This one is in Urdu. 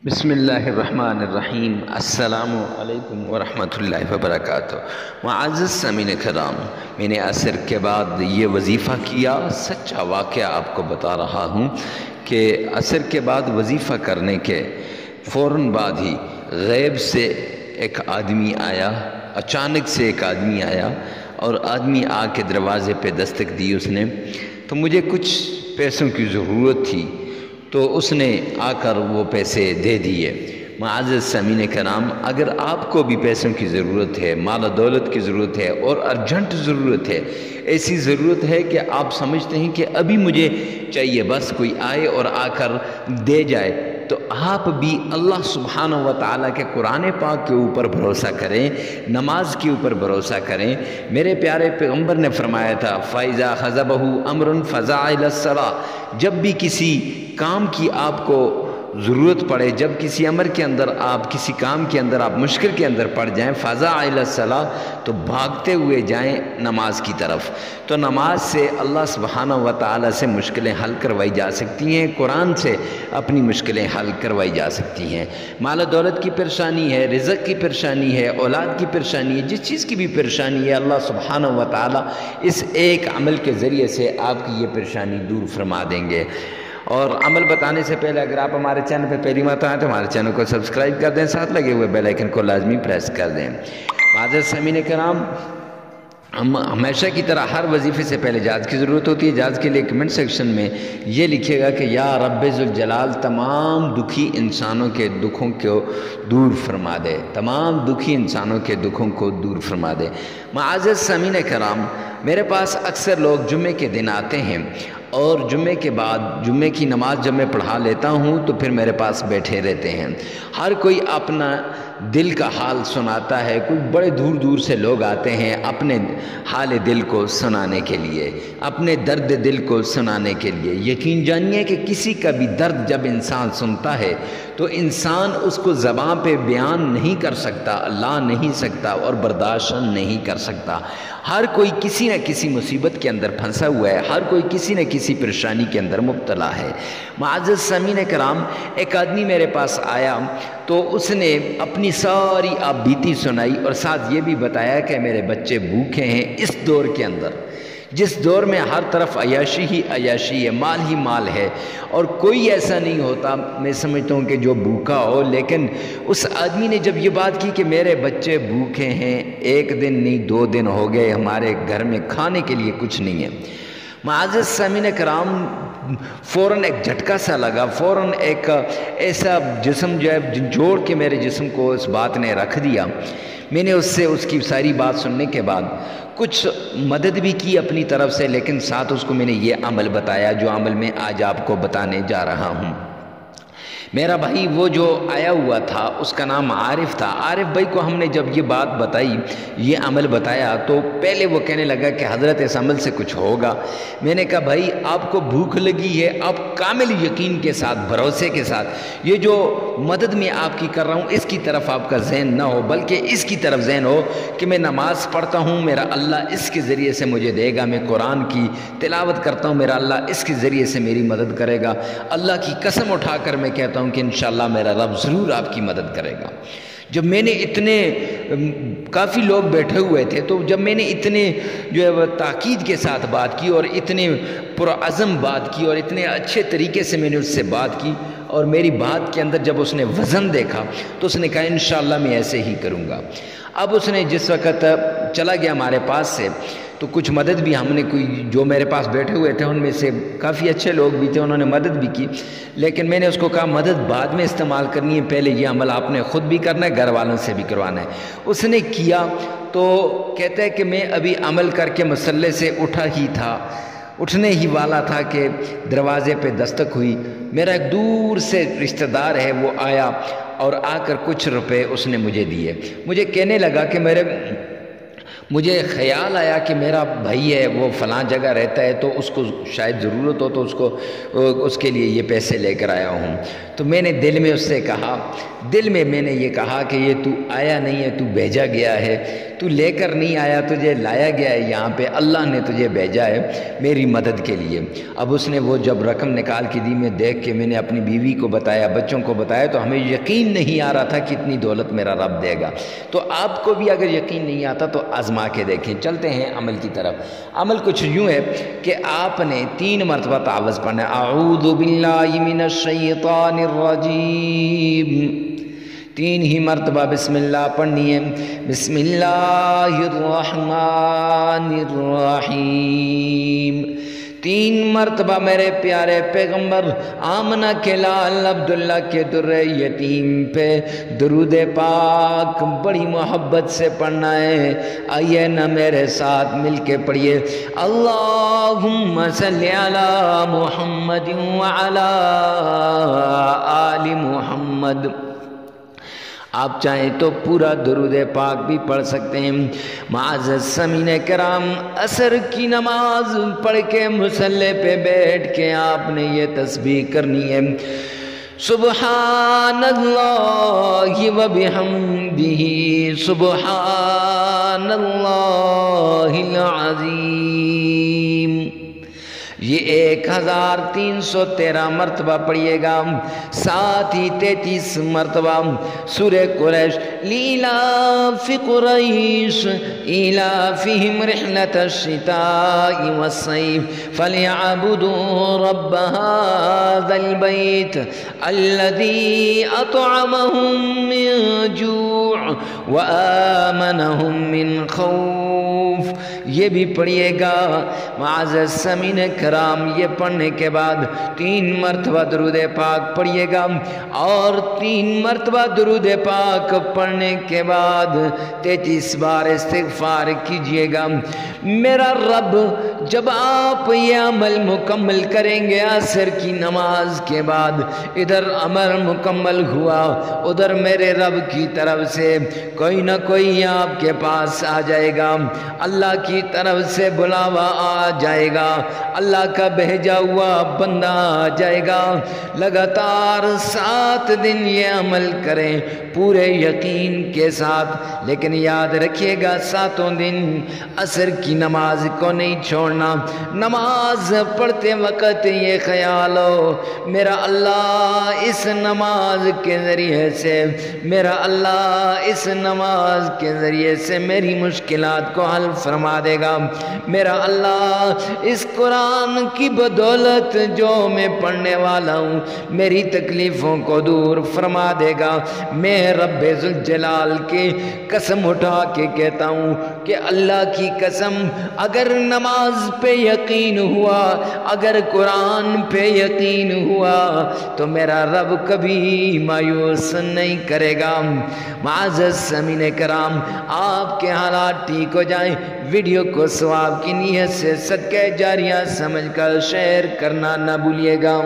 بسم اللہ الرحمن الرحیم۔ السلام علیکم ورحمۃ اللہ وبرکاتہ۔ معزز سامعین کرام، میں نے عصر کے بعد یہ وظیفہ کیا۔ سچا واقعہ آپ کو بتا رہا ہوں کہ عصر کے بعد وظیفہ کرنے کے فوراً بعد ہی غیب سے ایک آدمی آیا، اچانک سے ایک آدمی آیا اور آدمی آ کے دروازے پہ دستک دی اس نے، تو مجھے کچھ پیسوں کی ضرورت تھی تو اس نے آ کر وہ پیسے دے دیے۔ معزز سامعین کرام، اگر آپ کو بھی پیسوں کی ضرورت ہے، مال و دولت کی ضرورت ہے اور ارجنٹ ضرورت ہے، ایسی ضرورت ہے کہ آپ سمجھتے ہیں کہ ابھی مجھے چاہیے، بس کوئی آئے اور آ کر دے جائے، تو آپ بھی اللہ سبحانہ و تعالیٰ کے قرآن پاک کے اوپر بھروسہ کریں، نماز کے اوپر بھروسہ کریں۔ میرے پیارے پیغمبر نے فرمایا تھا فَإِذَا خَزَبَهُ أَمْرٌ فَزَعَ إِلَى الصَّلَاةِ، جب بھی کسی کام کی آپ کو ضرورت پڑے، جب کسی امر کے اندر آپ کسی کام کے اندر آپ مشکل کے اندر پڑ جائیں، فَزَعَ إِلَى الصَّلَاةِ، تو بھاگتے ہوئے جائیں نماز کی طرف۔ تو نماز سے اللہ سبحانہ و تعالیٰ سے مشکلیں حل کروائی جا سکتی ہیں، قرآن سے اپنی مشکلیں حل کروائی جا سکتی ہیں۔ مال و دولت کی پریشانی ہے، رزق کی پریشانی ہے، اولاد کی پریشانی ہے، جس چیز کی بھی پریشانی ہے، اللہ سبحانہ و تعالیٰ اس ایک عمل کے ذریعے سے آپ کی یہ پریشانی دور فرما دیں گے۔ اور عمل بتانے سے پہلے اگر آپ ہمارے چینل پہ پہلی مرتبہ آئیں تو ہمارے چینل کو سبسکرائب کر دیں، ساتھ لگے ہوئے بیل آئیکن کو لازمی پریس کر دیں۔ معزز سامعین کرام، ہم ہمیشہ کی طرح ہر وظیفے سے پہلے جہاد کی ضرورت ہوتی ہے۔ جہاد کے لیے کمنٹ سیکشن میں یہ لکھے گا کہ یا رب ذوالجلال تمام دکھی انسانوں کے دکھوں کو دور فرما دے، تمام دکھی انسانوں کے دکھوں کو دور فرما دے۔ معزز سامعین کرام، میرے پاس اکثر لوگ جمعے کے دن آتے ہیں اور جمعے کے بعد جمعے کی نماز جب میں پڑھا لیتا ہوں تو پھر میرے پاس بیٹھے رہتے ہیں۔ ہر کوئی اپنا دل کا حال سناتا ہے، کوئی بڑے دور دور سے لوگ آتے ہیں اپنے حال دل کو سنانے کے لیے، اپنے درد دل کو سنانے کے لیے۔ یقین جانیے کہ کسی کا بھی درد جب انسان سنتا ہے تو انسان اس کو زبان پہ بیان نہیں کر سکتا، لا نہیں سکتا اور برداشت نہیں کر سکتا۔ ہر کوئی کسی نہ کسی مصیبت کے اندر پھنسا ہوا ہے، ہر کوئی کسی نہ کسی پریشانی کے اندر مبتلا ہے۔ معزز سامعین کرام، ایک آدمی میرے پاس آیا تو اس نے اپنی ساری آپ بیتی سنائی اور ساتھ یہ بھی بتایا کہ میرے بچے بھوکے ہیں اس دور کے اندر، جس دور میں ہر طرف عیاشی ہی عیاشی ہے، مال ہی مال ہے اور کوئی ایسا نہیں ہوتا میں سمجھتا ہوں کہ جو بھوکا ہو۔ لیکن اس آدمی نے جب یہ بات کی کہ میرے بچے بھوکے ہیں، ایک دن نہیں 2 دن ہو گئے، ہمارے گھر میں کھانے کے لیے کچھ نہیں ہے۔ معزز سامعین کرام، فوراً ایک جھٹکا سا لگا، فوراً ایک ایسا جسم جو ہے جوڑ کے میرے جسم کو اس بات نے رکھ دیا۔ میں نے اس سے اس کی ساری بات سننے کے بعد کچھ مدد بھی کی اپنی طرف سے، لیکن ساتھ اس کو میں نے یہ عمل بتایا جو عمل میں آج آپ کو بتانے جا رہا ہوں۔ میرا بھائی وہ جو آیا ہوا تھا اس کا نام عارف تھا۔ عارف بھائی کو ہم نے جب یہ بات بتائی، یہ عمل بتایا، تو پہلے وہ کہنے لگا کہ حضرت اس عمل سے کچھ ہوگا۔ میں نے کہا بھائی آپ کو بھوک لگی ہے، آپ کامل یقین کے ساتھ، بھروسے کے ساتھ یہ جو مدد میں آپ کی کر رہا ہوں اس کی طرف آپ کا ذہن نہ ہو، بلکہ اس کی طرف ذہن ہو کہ میں نماز پڑھتا ہوں، میرا اللہ اس کے ذریعے سے مجھے دے گا، میں قرآن کی تلاوت کرتا ہوں، میرا اللہ اس کے ذریعے سے میری مدد کرے گا۔ اللہ کی قسم اٹھا کر میں کہتا ہوں کہ انشاءاللہ میرا رب ضرور آپ کی مدد کرے گا۔ جب میں نے اتنے کافی لوگ بیٹھے ہوئے تھے تو جب میں نے اتنے جو ہے وہ تاکید کے ساتھ بات کی اور اتنے پرعزم بات کی اور اتنے اچھے طریقے سے میں نے اس سے بات کی اور میری بات کے اندر جب اس نے وزن دیکھا تو اس نے کہا انشاءاللہ میں ایسے ہی کروں گا۔ اب اس نے جس وقت چلا گیا ہمارے پاس سے تو کچھ مدد بھی ہم نے کوئی جو میرے پاس بیٹھے ہوئے تھے ان میں سے کافی اچھے لوگ بھی تھے، انہوں نے مدد بھی کی، لیکن میں نے اس کو کہا مدد بعد میں استعمال کرنی ہے، پہلے یہ عمل آپ نے خود بھی کرنا ہے، گھر والوں سے بھی کروانا ہے۔ اس نے کیا تو کہتا ہے کہ میں ابھی عمل کر کے مصلے سے اٹھا ہی تھا، اٹھنے ہی والا تھا کہ دروازے پہ دستک ہوئی۔ میرا ایک دور سے رشتہ دار ہے وہ آیا اور آ کر کچھ روپے اس نے مجھے دیے۔ مجھے کہنے لگا کہ مجھے خیال آیا کہ میرا بھائی ہے وہ فلاں جگہ رہتا ہے تو اس کو شاید ضرورت ہو تو اس کے لیے یہ پیسے لے کر آیا ہوں۔ تو میں نے دل میں اس سے کہا، دل میں میں نے یہ کہا کہ یہ تو آیا نہیں ہے، تو بھیجا گیا ہے، تو لے کر نہیں آیا، تجھے لایا گیا ہے یہاں پہ، اللہ نے تجھے بھیجا ہے میری مدد کے لیے۔ اب اس نے وہ جب رقم نکال کے دی، میں دیکھ کے میں نے اپنی بیوی کو بتایا، بچوں کو بتایا، تو ہمیں یقین نہیں آ رہا تھا کہ اتنی دولت میرا رب دے گا۔ تو آپ کو بھی اگر یقین نہیں آتا تو آزما کے دیکھیں۔ چلتے ہیں عمل کی طرف۔ عمل کچھ یوں ہے کہ آپ نے 3 مرتبہ تعوذ پڑھنا ہے، اعوذ باللہ من الشیطان الرجیم، 3 ہی مرتبہ بسم اللہ پڑھنی ہے، بسم اللہ الرحمن الرحیم، 3 مرتبہ میرے پیارے پیغمبر آمنہ کے لال عبداللہ کے در یتیم پہ درود پاک بڑی محبت سے پڑھنا ہے۔ آئیے نا میرے ساتھ مل کے پڑھیے، اللہم صلی علی محمد وعلی آل محمد۔ آپ چاہیں تو پورا درود پاک بھی پڑھ سکتے ہیں۔ معزز سامعین کرام، عصر کی نماز پڑھ کے مصلی پہ بیٹھ کے آپ نے یہ تسبیح کرنی ہے، سبحان اللہ و بحمدہ سبحان اللہ العظیم۔ یہ 1313 مرتبہ پڑھیے گا، ساتھ ہی 33 مرتبہ سورہ قریش، لیلاف قریش ایلافہم رحلۃ الشتاء والصیف فلیعبدوا رب ھذا البیت الذی اطعمہم من جوع وآمنہم من خوف۔ یہ بھی پڑھیے گا معزز سامعین کرام۔ یہ پڑھنے کے بعد 3 مرتبہ درود پاک پڑھیے گا، اور 3 مرتبہ درود پاک پڑھنے کے بعد 33 بار استغفار کیجئے گا۔ میرا رب جب آپ یہ عمل مکمل کریں گے عصر کی نماز کے بعد، ادھر عمل مکمل ہوا، ادھر میرے رب کی طرف سے کوئی نہ کوئی آپ کے پاس آ جائے گا، اللہ کی طرف سے بلاوا آ جائے گا، اللہ کا بھیجا ہوا بندہ آ جائے گا۔ لگاتار 7 دن یہ عمل کریں پورے یقین کے ساتھ، لیکن یاد رکھیے گا 7 دن عصر کی نماز کو نہیں چھوڑنا۔ نماز پڑھتے وقت یہ خیال ہو، میرا اللہ اس نماز کے ذریعے سے، میرا اللہ اس نماز کے ذریعے سے میری مشکلات کو حل فرما دے گا، میرا اللہ اس قرآن کی بدولت جو میں پڑھنے والا ہوں میری تکلیفوں کو دور فرما دے گا۔ میں رب ذوالجلال کی قسم اٹھا کے کہتا ہوں کہ اللہ کی قسم، اگر نماز پہ یقین ہوا، اگر قرآن پہ یقین ہوا تو میرا رب کبھی مایوس نہیں کرے گا۔ معزز سامعین کرام، آپ کے حالات ٹھیک ہو جائیں، ویڈیو کو ثواب کی نیت سے صدقہ جاریہ سمجھ کر شیئر کرنا نہ بھولیے گا۔